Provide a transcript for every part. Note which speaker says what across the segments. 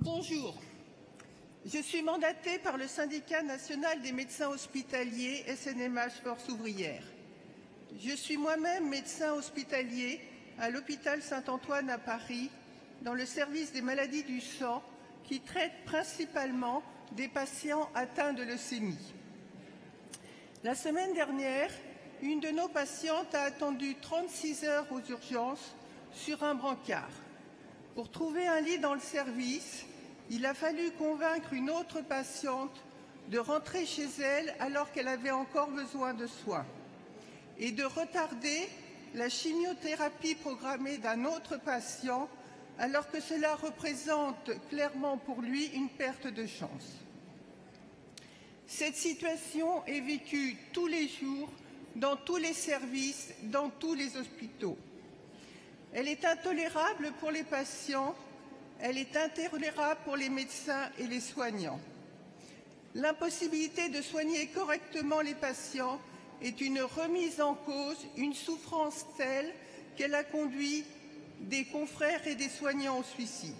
Speaker 1: Bonjour. Je suis mandatée par le Syndicat national des médecins hospitaliers SNMH Force ouvrière. Je suis moi-même médecin hospitalier à l'hôpital Saint-Antoine à Paris, dans le service des maladies du sang, qui traite principalement des patients atteints de leucémie. La semaine dernière, une de nos patientes a attendu 36 heures aux urgences sur un brancard. Pour trouver un lit dans le service, il a fallu convaincre une autre patiente de rentrer chez elle alors qu'elle avait encore besoin de soins et de retarder la chimiothérapie programmée d'un autre patient alors que cela représente clairement pour lui une perte de chance. Cette situation est vécue tous les jours, dans tous les services, dans tous les hôpitaux. Elle est intolérable pour les patients, elle est intolérable pour les médecins et les soignants. L'impossibilité de soigner correctement les patients est une remise en cause, une souffrance telle qu'elle a conduit des confrères et des soignants au suicide.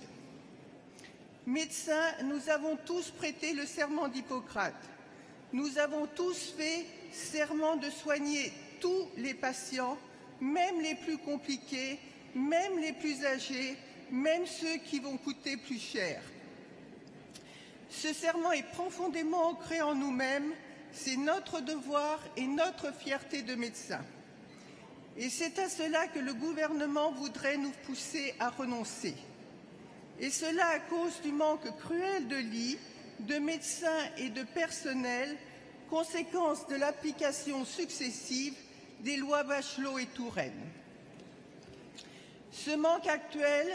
Speaker 1: Médecins, nous avons tous prêté le serment d'Hippocrate. Nous avons tous fait serment de soigner tous les patients, même les plus compliqués, même les plus âgés, même ceux qui vont coûter plus cher. Ce serment est profondément ancré en nous-mêmes, c'est notre devoir et notre fierté de médecins. Et c'est à cela que le gouvernement voudrait nous pousser à renoncer. Et cela à cause du manque cruel de lits, de médecins et de personnel, conséquence de l'application successive des lois Bachelot et Touraine. Ce manque actuel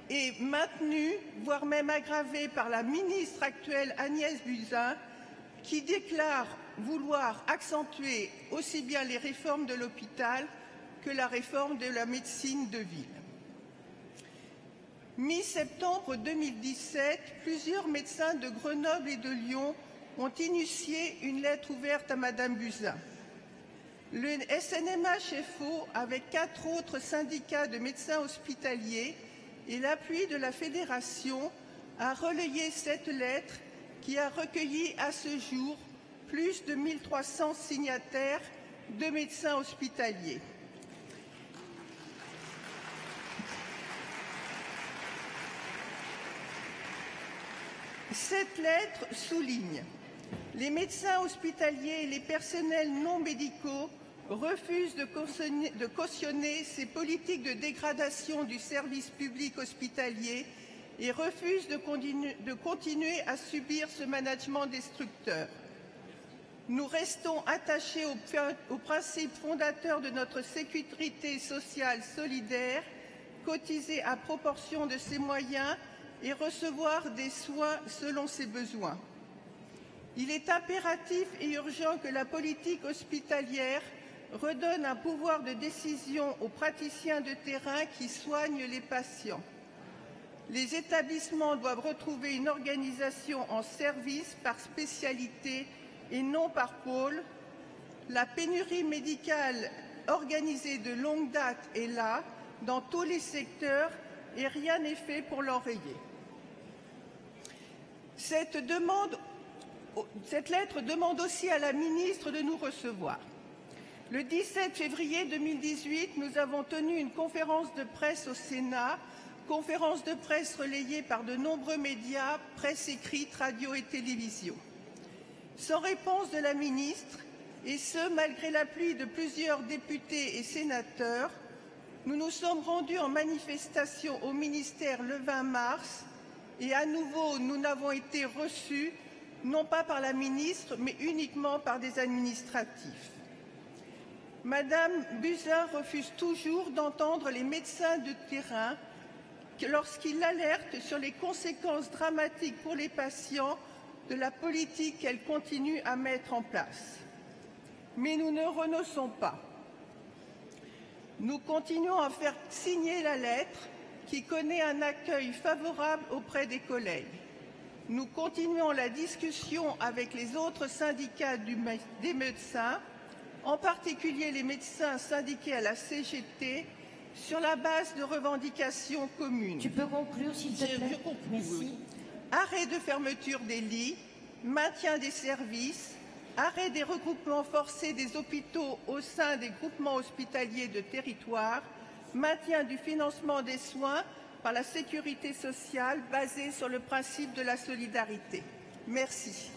Speaker 1: est maintenu, voire même aggravé par la ministre actuelle Agnès Buzyn, qui déclare vouloir accentuer aussi bien les réformes de l'hôpital que la réforme de la médecine de ville. Mi-septembre 2017, plusieurs médecins de Grenoble et de Lyon ont initié une lettre ouverte à Madame Buzyn. Le SNMH-FO, avec 4 autres syndicats de médecins hospitaliers et l'appui de la Fédération, a relayé cette lettre qui a recueilli à ce jour plus de 1300 signataires de médecins hospitaliers. Cette lettre souligne: les médecins hospitaliers et les personnels non médicaux refusent de cautionner ces politiques de dégradation du service public hospitalier et refusent de continuer à subir ce management destructeur. Nous restons attachés aux principes fondateurs de notre sécurité sociale solidaire, cotiser à proportion de ses moyens et recevoir des soins selon ses besoins. Il est impératif et urgent que la politique hospitalière redonne un pouvoir de décision aux praticiens de terrain qui soignent les patients. Les établissements doivent retrouver une organisation en service par spécialité et non par pôle. La pénurie médicale organisée de longue date est là, dans tous les secteurs, et rien n'est fait pour l'enrayer. Cette lettre demande aussi à la ministre de nous recevoir. Le 17 février 2018, nous avons tenu une conférence de presse au Sénat, conférence de presse relayée par de nombreux médias, presse écrite, radio et télévision. Sans réponse de la ministre, et ce malgré l'appui de plusieurs députés et sénateurs, nous nous sommes rendus en manifestation au ministère le 20 mars et à nouveau nous n'avons été reçus, non pas par la ministre, mais uniquement par des administratifs. Madame Buzyn refuse toujours d'entendre les médecins de terrain lorsqu'ils l'alertent sur les conséquences dramatiques pour les patients de la politique qu'elle continue à mettre en place. Mais nous ne renonçons pas. Nous continuons à faire signer la lettre qui connaît un accueil favorable auprès des collègues. Nous continuons la discussion avec les autres syndicats des médecins, en particulier les médecins syndiqués à la CGT, sur la base de revendications communes.
Speaker 2: Tu peux conclure, s'il te plaît.
Speaker 1: Je conclue,
Speaker 2: Merci.
Speaker 1: oui. Arrêt de fermeture des lits, maintien des services, arrêt des regroupements forcés des hôpitaux au sein des groupements hospitaliers de territoire, maintien du financement des soins par la sécurité sociale basée sur le principe de la solidarité. Merci.